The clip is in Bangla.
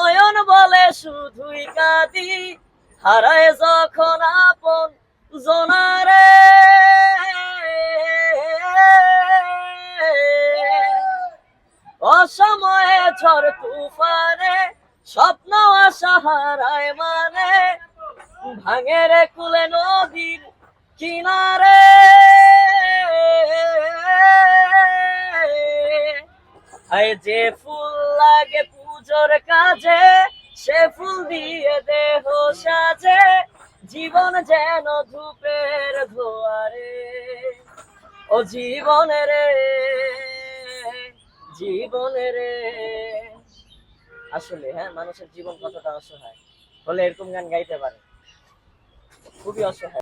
নয়ন বলে শুধুই কাঁদি, হারায় যখন আপন জনারে। অসময়ে ঝড় তুফানে স্বপ্ন আশা হারায় মানে, ভাঙে রে কুলে নদীর কিনারে। আয় যে ফুল লাগে পুজোর কাজে, সে ফুল দিয়ে দেহ সাজে, জীবন যেন ধূপের ধোয়ারে। ও জীবনে রে, জীবনে রে। আসলে হ্যাঁ, মানুষের জীবন কতটা অসহায় হলে এরকম গান গাইতে পারে, খুবই অসহায়।